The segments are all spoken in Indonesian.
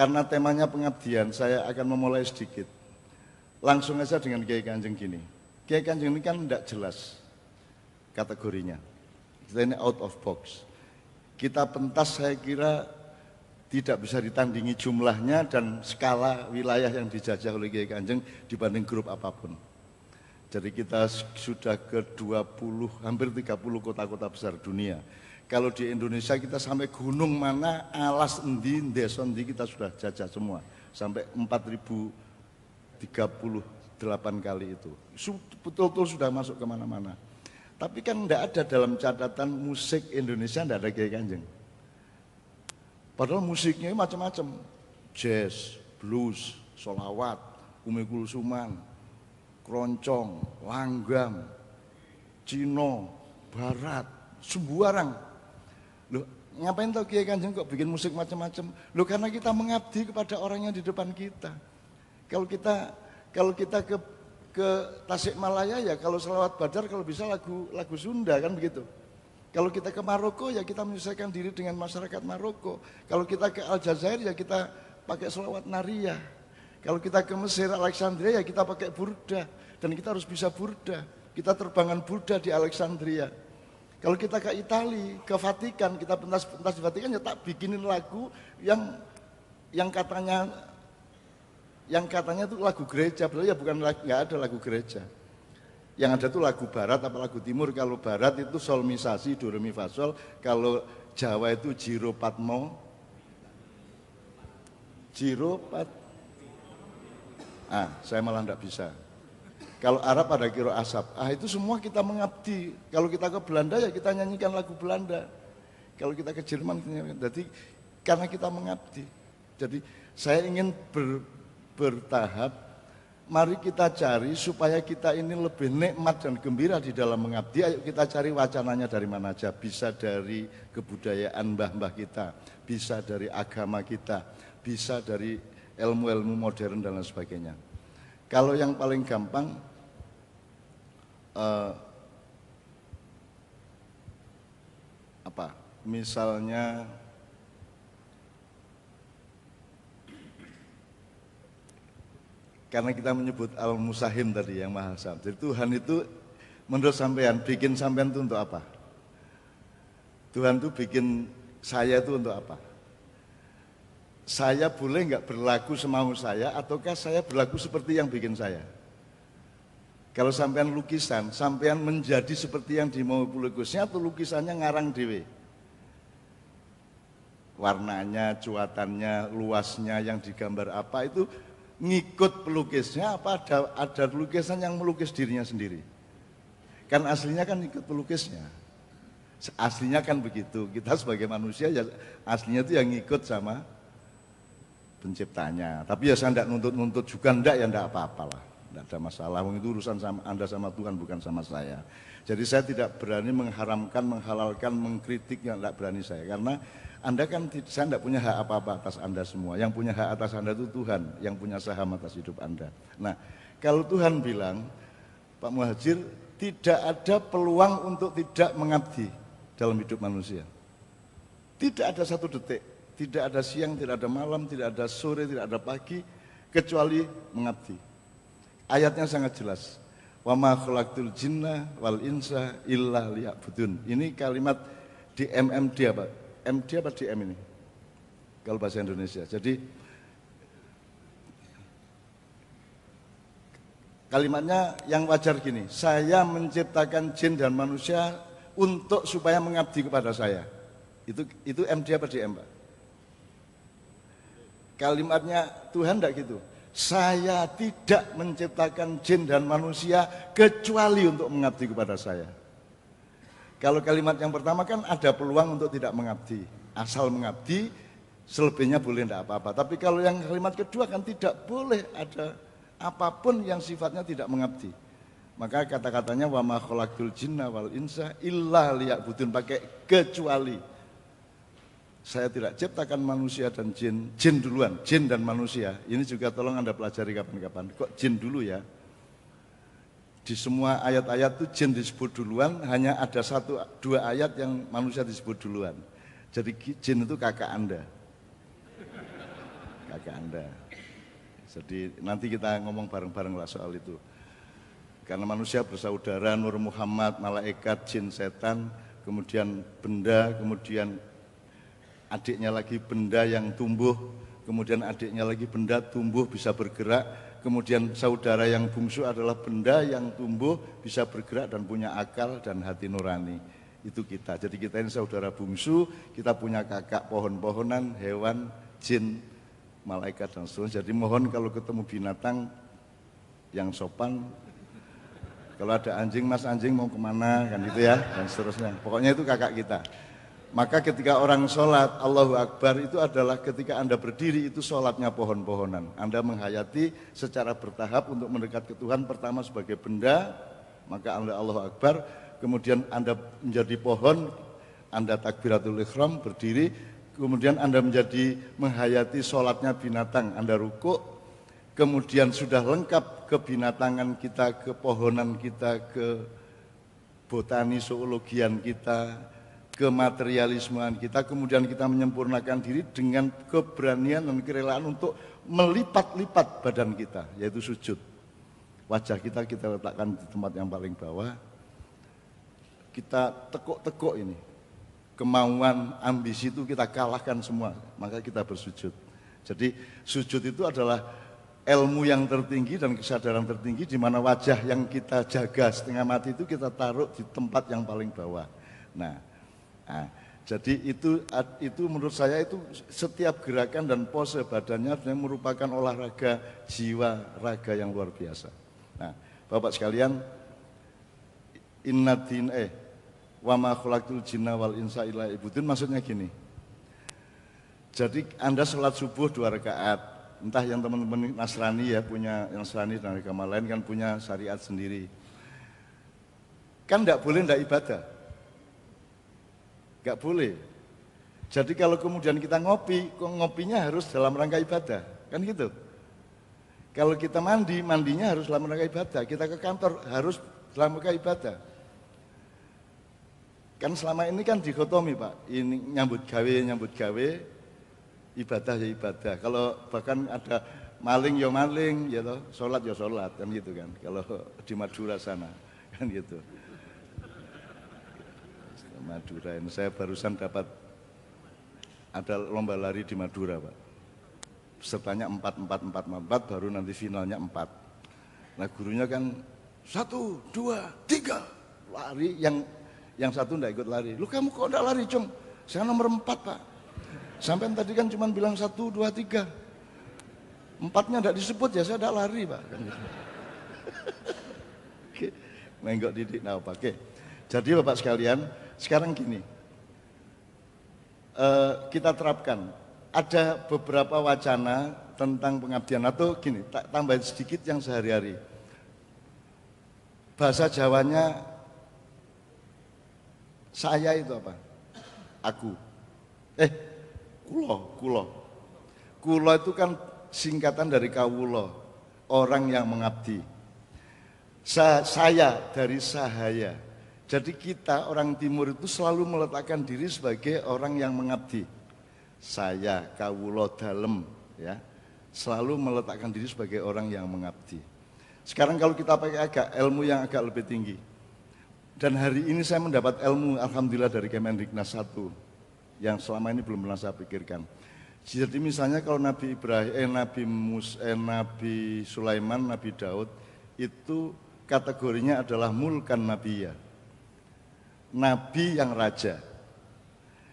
karena temanya pengabdian, saya akan memulai sedikit. Langsung aja dengan Kiai Kanjeng gini. Kiai Kanjeng ini kan tidak jelas kategorinya. Kita ini out of box. Kita pentas saya kira tidak bisa ditandingi jumlahnya dan skala wilayah yang dijajah oleh Kiai Kanjeng dibanding grup apapun. Jadi kita sudah ke 20, hampir 30 kota-kota besar dunia. Kalau di Indonesia kita sampai gunung mana, alas endi, desa endi kita sudah jajah semua. Sampai 4038 kali itu. Betul-betul sudah masuk kemana-mana. Tapi kan tidak ada dalam catatan musik Indonesia, tidak ada Kiai Kanjeng. Padahal musiknya macam-macam. Jazz, blues, sholawat, Umi Kulsuman, keroncong, langgam, Cino, Barat, sembarang. Loh, ngapain tau Kiai Kanjeng kok bikin musik macam-macam? Loh, karena kita mengabdi kepada orang yang di depan kita. Kalau kita ke Tasikmalaya ya kalau selawat Badar kalau bisa lagu Sunda kan begitu. Kalau kita ke Maroko ya kita menyesuaikan diri dengan masyarakat Maroko. Kalau kita ke Aljazair ya kita pakai selawat Nariyah. Kalau kita ke Mesir, Alexandria ya kita pakai burda. Dan kita harus bisa burda. Kita terbangan burda di Alexandria. Kalau kita ke Itali, ke Vatikan, kita pentas di Vatikan ya tak bikinin lagu yang katanya itu lagu gereja. Padahal ya bukan, nggak ada lagu gereja. Yang ada itu lagu barat apa lagu timur. Kalau barat itu sol mi sa si do re mi fa sol. Kalau Jawa itu jiro patmo. Saya malah enggak bisa. Kalau Arab ada kiro asap. Itu semua kita mengabdi. Kalau kita ke Belanda ya kita nyanyikan lagu Belanda. Kalau kita ke Jerman jadi karena kita mengabdi. Jadi saya ingin bertahap. Mari kita cari supaya kita ini lebih nikmat dan gembira di dalam mengabdi. Ayo kita cari wacananya dari mana aja. Bisa dari kebudayaan mbah-mbah kita, bisa dari agama kita, bisa dari ilmu-ilmu modern dan lain sebagainya. Kalau yang paling gampang, misalnya karena kita menyebut Al-Musahim tadi yang Maha Esa. Jadi Tuhan itu menurut sampean bikin sampean itu untuk apa? Tuhan itu bikin saya itu untuk apa? Saya boleh nggak berlaku semau saya ataukah saya berlaku seperti yang bikin saya? Kalau sampean lukisan, sampean menjadi seperti yang dimau pelukisnya atau lukisannya ngarang dewe? Warnanya, cuatannya, luasnya yang digambar apa itu ngikut pelukisnya apa ada lukisan yang melukis dirinya sendiri? Kan aslinya kan ikut pelukisnya. Aslinya kan begitu. Kita sebagai manusia ya aslinya itu yang ngikut sama penciptanya. Tapi ya saya tidak nuntut-nuntut juga enggak ya enggak apa-apalah. Enggak ada masalah. Itu urusan sama Anda sama Tuhan bukan sama saya. Jadi saya tidak berani mengharamkan, menghalalkan, mengkritik yang enggak berani saya karena Anda kan, saya tidak punya hak apa-apa atas Anda semua. Yang punya hak atas Anda itu Tuhan, yang punya saham atas hidup Anda. Nah, kalau Tuhan bilang, Pak Muhajir, tidak ada peluang untuk tidak mengabdi dalam hidup manusia. Tidak ada satu detik, tidak ada siang, tidak ada malam, tidak ada sore, tidak ada pagi, kecuali mengabdi. Ayatnya sangat jelas. Wa ma khalaqtul jinna wal insa illa liya'budun. Ini kalimat di MMD apa? MD apa DM ini? Kalau bahasa Indonesia. Jadi kalimatnya yang wajar gini, saya menciptakan jin dan manusia untuk supaya mengabdi kepada saya. Itu MD apa DM, Pak? Kalimatnya Tuhan enggak gitu. Saya tidak menciptakan jin dan manusia kecuali untuk mengabdi kepada saya. Kalau kalimat yang pertama kan ada peluang untuk tidak mengabdi. Asal mengabdi, selebihnya boleh tidak apa-apa. Tapi kalau yang kalimat kedua kan tidak boleh ada apapun yang sifatnya tidak mengabdi. Maka kata-katanya wa ma khalaqtul jinna wal insa illa liya'budun, pakai kecuali. Saya tidak ciptakan manusia dan jin duluan, jin dan manusia. Ini juga tolong Anda pelajari kapan-kapan. Kok jin dulu ya? Di semua ayat-ayat itu jin disebut duluan, hanya ada 1-2 ayat yang manusia disebut duluan. Jadi jin itu kakak Anda. kakak Anda. Jadi nanti kita ngomong bareng-bareng lah soal itu. Karena manusia bersaudara, Nur Muhammad, malaikat, jin, setan, kemudian benda, kemudian adiknya lagi benda yang tumbuh, kemudian adiknya lagi benda tumbuh bisa bergerak, kemudian saudara yang bungsu adalah benda yang tumbuh bisa bergerak dan punya akal dan hati nurani. Itu kita. Jadi kita ini saudara bungsu, kita punya kakak pohon-pohonan, hewan, jin, malaikat dan seterusnya. Jadi mohon kalau ketemu binatang yang sopan, kalau ada anjing, mas anjing mau kemana kan gitu ya, dan seterusnya. Pokoknya itu kakak kita. Maka ketika orang sholat, Allahu Akbar itu adalah ketika Anda berdiri itu sholatnya pohon-pohonan. Anda menghayati secara bertahap untuk mendekat ke Tuhan, pertama sebagai benda, maka Anda Allahu Akbar, kemudian Anda menjadi pohon, Anda takbiratul ihram, berdiri, kemudian Anda menjadi menghayati sholatnya binatang, Anda rukuk, kemudian sudah lengkap kebinatangan kita, kepohonan kita, ke botani zoologian kita, kematerialismean kita, kemudian kita menyempurnakan diri dengan keberanian dan kerelaan untuk melipat-lipat badan kita, yaitu sujud. Wajah kita letakkan di tempat yang paling bawah, kita tekuk-tekuk ini, kemauan, ambisi itu kita kalahkan semua, maka kita bersujud. Jadi sujud itu adalah ilmu yang tertinggi dan kesadaran tertinggi, di mana wajah yang kita jaga setengah mati itu kita taruh di tempat yang paling bawah. Nah, jadi itu menurut saya itu setiap gerakan dan pose badannya merupakan olahraga jiwa raga yang luar biasa. Nah, Bapak sekalian, wa ma khalaqtul jinna wal insa illa liya'budun, maksudnya gini. Jadi Anda sholat subuh 2 rakaat. Entah yang teman-teman Nasrani ya, punya yang Nasrani dan agama lain kan punya syariat sendiri. Kan enggak boleh enggak ibadah. Enggak boleh. Jadi kalau kemudian kita ngopi, kok ngopinya harus dalam rangka ibadah, kan gitu. Kalau kita mandi, mandinya harus dalam rangka ibadah. Kita ke kantor harus dalam rangka ibadah. Kan selama ini kan dikotomi Pak, ini nyambut gawe, ibadah ya ibadah. Kalau bahkan ada maling ya maling, ya toh, sholat ya sholat, kan gitu kan. Kalau di Madura sana, kan gitu. Madura ini saya barusan dapat ada lomba lari di Madura Pak. Pesertanya 4 baru nanti finalnya 4. Nah gurunya kan 1, 2, 3 lari, yang satu enggak ikut lari. Lu kamu kok enggak lari Cung? Saya nomor 4 Pak. Sampai tadi kan cuma bilang 1, 2, 3. 4-nya enggak disebut ya saya enggak lari Pak. Oke, menggok didik. Nah, oke. Jadi Bapak sekalian, sekarang gini, kita terapkan. Ada beberapa wacana tentang pengabdian atau gini, tambahin sedikit yang sehari-hari. Bahasa Jawanya saya itu apa? Aku. Kulo. Kulo itu kan singkatan dari kawulo, orang yang mengabdi. Saya dari sahaya. Jadi kita orang timur itu selalu meletakkan diri sebagai orang yang mengabdi. Saya, kawulo, dalem, ya, selalu meletakkan diri sebagai orang yang mengabdi. Sekarang kalau kita pakai ilmu yang agak lebih tinggi. Dan hari ini saya mendapat ilmu alhamdulillah dari Kemendiknas 1 yang selama ini belum pernah saya pikirkan. Jadi misalnya kalau Nabi Ibrahim, Nabi Sulaiman, Nabi Daud itu kategorinya adalah mulkan nabiyya. Nabi yang raja.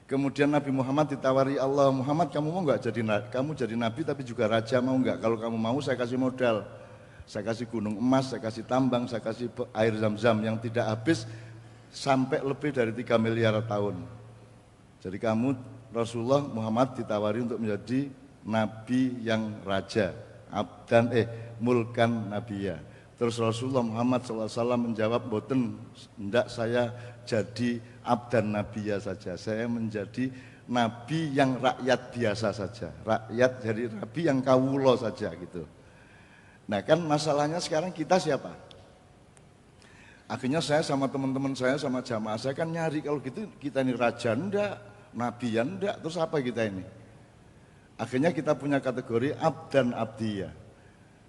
Kemudian Nabi Muhammad ditawari Allah, Muhammad kamu mau enggak jadi nabi tapi juga raja, mau enggak? Kalau kamu mau saya kasih modal. Saya kasih gunung emas, saya kasih tambang, saya kasih air zam-zam yang tidak habis sampai lebih dari 3 miliar tahun. Jadi kamu Rasulullah Muhammad ditawari untuk menjadi nabi yang raja, abdan mulkan nabiyya. Terus Rasulullah Muhammad SAW menjawab, boten, hendak saya jadi abdan nabiyya saja. Saya menjadi nabi yang rakyat biasa saja. Rakyat jadi nabi yang kawulo saja gitu. Nah kan masalahnya sekarang kita siapa? Akhirnya saya sama teman-teman saya, sama jamaah saya kan nyari, kalau gitu kita ini raja enggak, nabi ya enggak, terus apa kita ini? Akhirnya kita punya kategori abd dan abdiyah.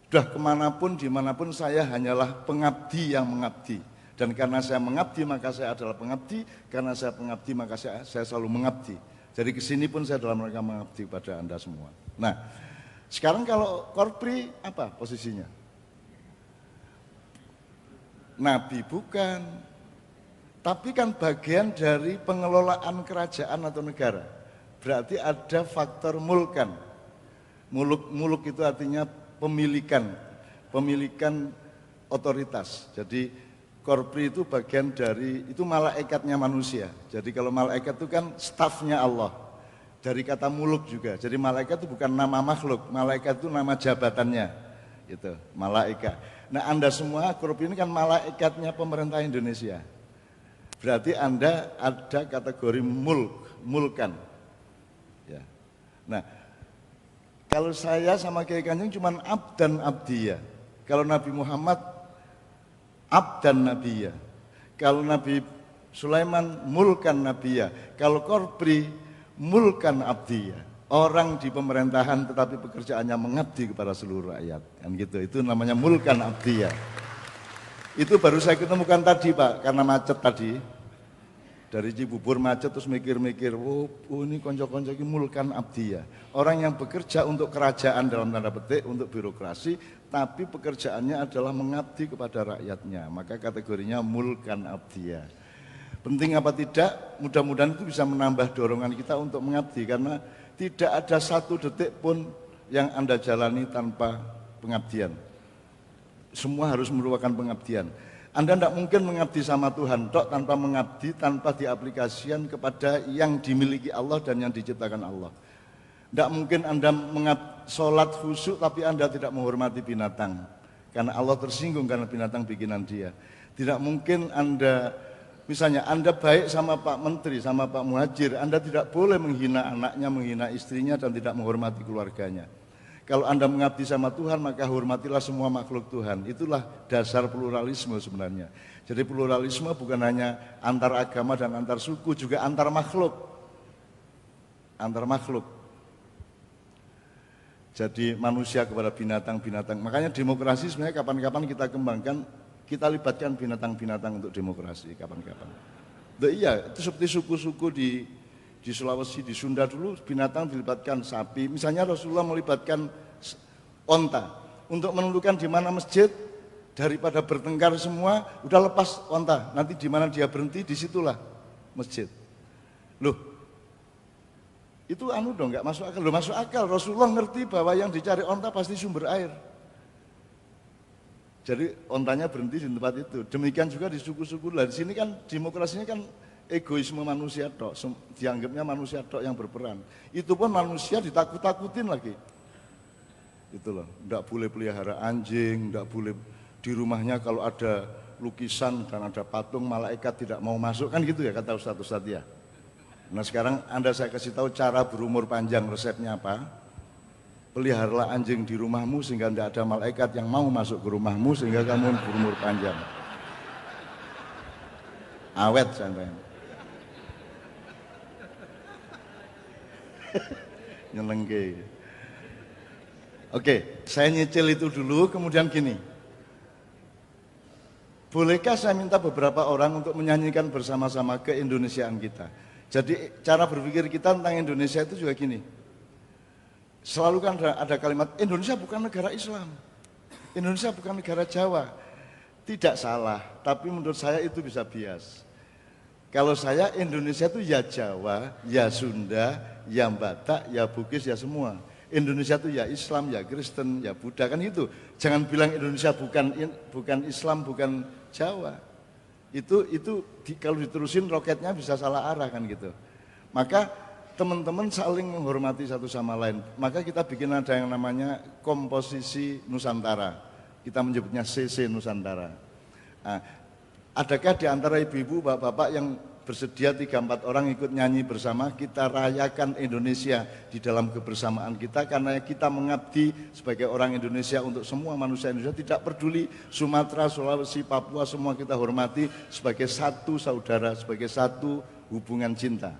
Sudah kemanapun, dimanapun saya hanyalah pengabdi yang mengabdi. Dan karena saya mengabdi maka saya adalah pengabdi, karena saya pengabdi maka saya selalu mengabdi. Jadi kesini pun saya dalam rangka mengabdi pada Anda semua. Nah, sekarang kalau korpri apa posisinya? Nabi bukan, tapi kan bagian dari pengelolaan kerajaan atau negara. Berarti ada faktor mulkan. Muluk itu artinya pemilikan otoritas. Jadi korpri itu bagian dari, itu malaikatnya manusia. Jadi kalau malaikat itu kan stafnya Allah. Dari kata muluk juga. Jadi malaikat itu bukan nama makhluk, malaikat itu nama jabatannya. Itu, malaikat. Nah, Anda semua korpri ini kan malaikatnya pemerintah Indonesia. Berarti Anda ada kategori mulkan. Ya. Nah, kalau saya sama Kiai Kanjeng cuma abd dan abdiyah. Kalau Nabi Muhammad abd dan nabiyah. Kalau Nabi Sulaiman mulkan nabiyah. Kalau korpri mulkan abdiyah. Orang di pemerintahan tetapi pekerjaannya mengabdi kepada seluruh rakyat. Kan gitu. Itu namanya mulkan abdiyah. Itu baru saya ketemukan tadi, Pak, karena macet tadi. Dari Cibubur macet terus mikir-mikir, oh ini konco-konco ini mulkan abdiyah. Orang yang bekerja untuk kerajaan dalam tanda petik, untuk birokrasi, tapi pekerjaannya adalah mengabdi kepada rakyatnya. Maka kategorinya mulkan abdiyah. Penting apa tidak, mudah-mudahan itu bisa menambah dorongan kita untuk mengabdi. Karena tidak ada satu detik pun yang Anda jalani tanpa pengabdian. Semua harus merupakan pengabdian. Anda tidak mungkin mengabdi sama Tuhan tok tanpa mengabdi, tanpa diaplikasikan kepada yang dimiliki Allah dan yang diciptakan Allah. Tidak mungkin Anda sholat khusyuk tapi Anda tidak menghormati binatang. Karena Allah tersinggung karena binatang bikinan dia. Tidak mungkin Anda, misalnya Anda baik sama Pak Menteri, sama Pak Muhajir, Anda tidak boleh menghina anaknya, menghina istrinya dan tidak menghormati keluarganya. Kalau Anda mengabdi sama Tuhan, maka hormatilah semua makhluk Tuhan. Itulah dasar pluralisme sebenarnya. Jadi pluralisme bukan hanya antar agama dan antar suku, juga antar makhluk. Antar makhluk. Jadi manusia kepada binatang-binatang. Makanya demokrasi sebenarnya kapan-kapan kita kembangkan, kita libatkan binatang-binatang untuk demokrasi kapan-kapan. Nah, iya, itu seperti suku-suku di Sulawesi, di Sunda dulu binatang dilibatkan sapi. Misalnya Rasulullah melibatkan onta untuk menentukan di mana masjid, daripada bertengkar semua, udah lepas onta. Nanti di mana dia berhenti, disitulah masjid. Loh, itu dong, nggak masuk akal. Loh, masuk akal. Rasulullah ngerti bahwa yang dicari onta pasti sumber air. Jadi ontanya berhenti di tempat itu. Demikian juga di suku-suku lah. Di sini kan demokrasinya kan egoisme manusia tok, dianggapnya manusia tok yang berperan. Itu pun manusia ditakut-takutin lagi. Itu loh, enggak boleh pelihara anjing, enggak boleh di rumahnya kalau ada lukisan dan ada patung malaikat tidak mau masuk, kan gitu ya kata Ustadz ya. Nah sekarang saya kasih tahu cara berumur panjang, resepnya apa? Peliharalah anjing di rumahmu sehingga tidak ada malaikat yang mau masuk ke rumahmu sehingga kamu berumur panjang. Awet sampai. Nyenengke. Oke, saya nyicil itu dulu, kemudian gini. Bolehkah saya minta beberapa orang untuk menyanyikan bersama-sama keindonesiaan kita? Jadi cara berpikir kita tentang Indonesia itu juga gini. Selalu kan ada kalimat, Indonesia bukan negara Islam. Indonesia bukan negara Jawa. Tidak salah, tapi menurut saya itu bisa bias. Kalau saya Indonesia itu ya Jawa, ya Sunda, ya Batak, ya Bugis, ya semua. Indonesia itu ya Islam, ya Kristen, ya Buddha, kan itu. Jangan bilang Indonesia bukan Islam, bukan Jawa. Itu kalau diterusin roketnya bisa salah arah kan gitu. Maka teman-teman saling menghormati satu sama lain. Maka kita bikin ada yang namanya komposisi Nusantara. Kita menyebutnya CC Nusantara. Nah, adakah di antara ibu-ibu, bapak-bapak yang bersedia 3-4 orang ikut nyanyi bersama, kita rayakan Indonesia di dalam kebersamaan kita, karena kita mengabdi sebagai orang Indonesia untuk semua manusia Indonesia, tidak peduli Sumatera, Sulawesi, Papua, semua kita hormati sebagai satu saudara, sebagai satu hubungan cinta.